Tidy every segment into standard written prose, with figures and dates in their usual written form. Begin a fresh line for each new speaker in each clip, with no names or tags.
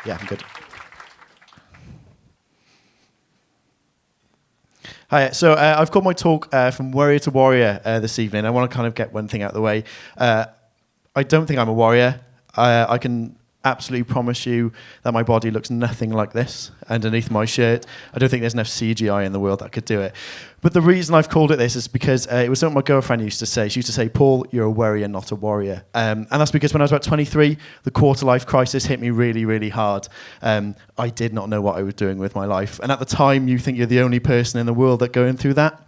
Yeah, I'm good. Hi, so I've called my talk from Worrier to Worrier this evening. I want to kind of get one thing out of the way. I don't think I'm a warrior. I can absolutely promise you that my body looks nothing like this underneath my shirt. I don't think there's enough CGI in the world that could do it. But the reason I've called it this is because it was something my girlfriend used to say. She used to say, Paul, you're a worrier, not a warrior. And that's because when I was about 23, the quarter-life crisis hit me really, really hard. I did not know what I was doing with my life. And at the time, you think you're the only person in the world that's going through that.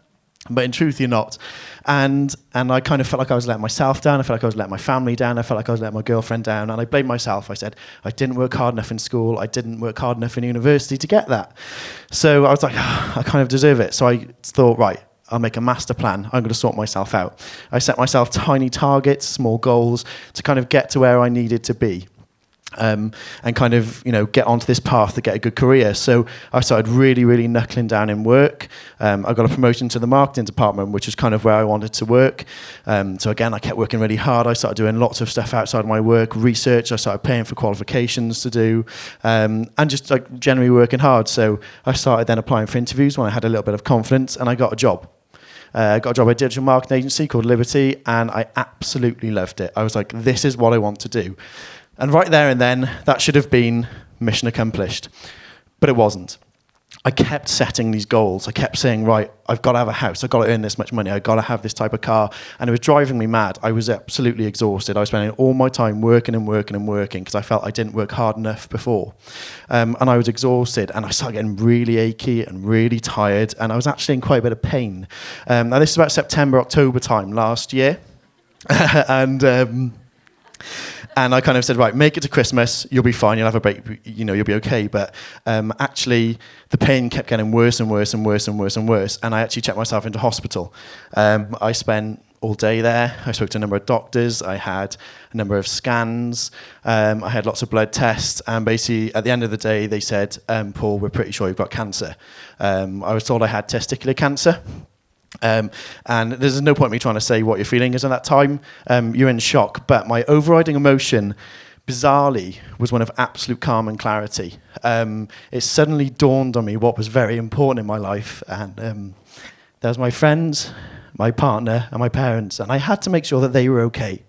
But in truth, you're not. And I kind of felt like I was letting myself down. I felt like I was letting my family down. I felt like I was letting my girlfriend down. And I blamed myself. I said, I didn't work hard enough in school. I didn't work hard enough in university to get that. So I was like, I kind of deserve it. So I thought, right, I'll make a master plan. I'm going to sort myself out. I set myself tiny targets, small goals to kind of get to where I needed to be. And kind of, get onto this path to get a good career. So I started really, really knuckling down in work. I got a promotion to the marketing department, which is kind of where I wanted to work. So again, I kept working really hard. I started doing lots of stuff outside of my work, research. I started paying for qualifications to do, and just like generally working hard. So I started then applying for interviews when I had a little bit of confidence, and I got a job. I got a job at a digital marketing agency called Liberty, and I absolutely loved it. I was like, this is what I want to do. And right there and then, that should have been mission accomplished. But it wasn't. I kept setting these goals. I kept saying, right, I've got to have a house. I've got to earn this much money. I've got to have this type of car. And it was driving me mad. I was absolutely exhausted. I was spending all my time working and working and working because I felt I didn't work hard enough before. And I was exhausted. And I started getting really achy and really tired. And I was actually in quite a bit of pain. Now, this is about September, October time last year. And I kind of said, right, make it to Christmas, you'll be fine, you'll have a break, you'll be okay. But actually, the pain kept getting worse and worse and worse and worse and worse. And I actually checked myself into hospital. I spent all day there. I spoke to a number of doctors. I had a number of scans. I had lots of blood tests. And basically, at the end of the day, they said, Paul, we're pretty sure you've got cancer. I was told I had testicular cancer. And there's no point in me trying to say what your feeling is at that time. You're in shock. But my overriding emotion, bizarrely, was one of absolute calm and clarity. It suddenly dawned on me what was very important in my life. And there was my friends, my partner, and my parents. And I had to make sure that they were okay,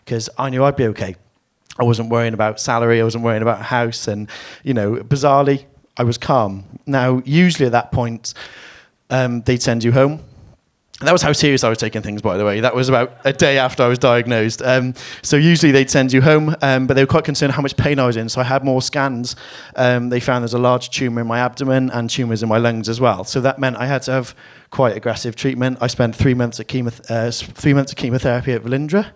because I knew I'd be okay. I wasn't worrying about salary. I wasn't worrying about a house. And, bizarrely, I was calm. Now, usually at that point, they'd send you home. And that was how serious I was taking things, by the way. That was about a day after I was diagnosed. So usually they'd send you home, but they were quite concerned how much pain I was in. So I had more scans. They found there's a large tumour in my abdomen and tumours in my lungs as well. So that meant I had to have quite aggressive treatment. I spent 3 months of chemotherapy at Valindra,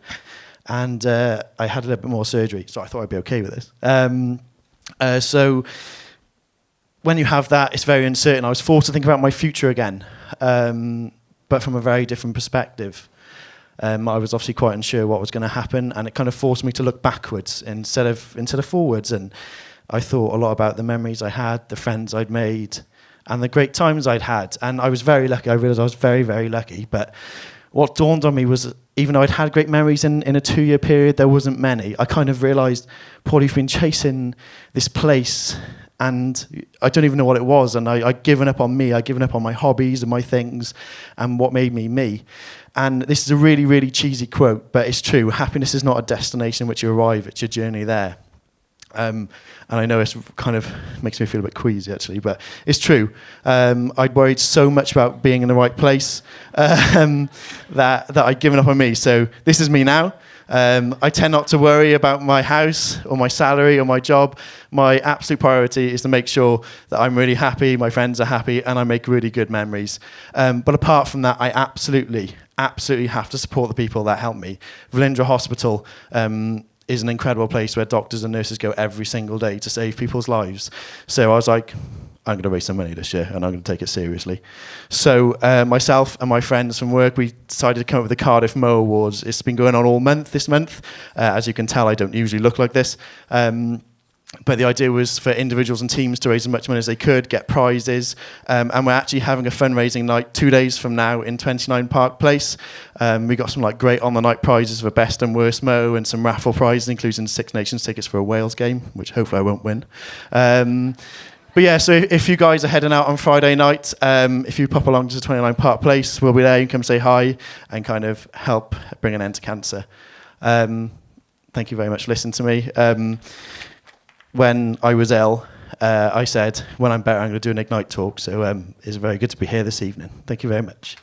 and I had a little bit more surgery. So I thought I'd be okay with this. So when you have that, it's very uncertain. I was forced to think about my future again, but from a very different perspective. I was obviously quite unsure what was going to happen, and it kind of forced me to look backwards instead of forwards. And I thought a lot about the memories I had, the friends I'd made, and the great times I'd had. And I was very lucky. I realised I was very, very lucky. But what dawned on me was, even though I'd had great memories in a 2-year period, there wasn't many. I kind of realised, Paul, you've been chasing this place, and I don't even know what it was. And I'd given up on me. I'd given up on my hobbies and my things and what made me me. And this is a really, really cheesy quote, but it's true. Happiness is not a destination in which you arrive. It's your journey there. And I know it kind of makes me feel a bit queasy, actually, but it's true. I'd worried so much about being in the right place that I'd given up on me. So this is me now. I tend not to worry about my house or my salary or my job. My absolute priority is to make sure that I'm really happy, my friends are happy, and I make really good memories. But apart from that, I absolutely have to support the people that help me. Valindra Hospital is an incredible place where doctors and nurses go every single day to save people's lives. So I was like, I'm going to raise some money this year, and I'm going to take it seriously. So myself and my friends from work, we decided to come up with the Cardiff Mo Awards. It's been going on all month this month. As you can tell, I don't usually look like this. But the idea was for individuals and teams to raise as much money as they could, get prizes. And we're actually having a fundraising night 2 days from now in 29 Park Place. We got some like great on-the-night prizes for best and worst mo, and some raffle prizes, including Six Nations tickets for a Wales game, which hopefully I won't win. But yeah, so if you guys are heading out on Friday night, if you pop along to 29 Park Place, we'll be there. You can come say hi and kind of help bring an end to cancer. Thank you very much for listening to me. When I was ill, I said, when I'm better, I'm going to do an Ignite talk. So it's very good to be here this evening. Thank you very much.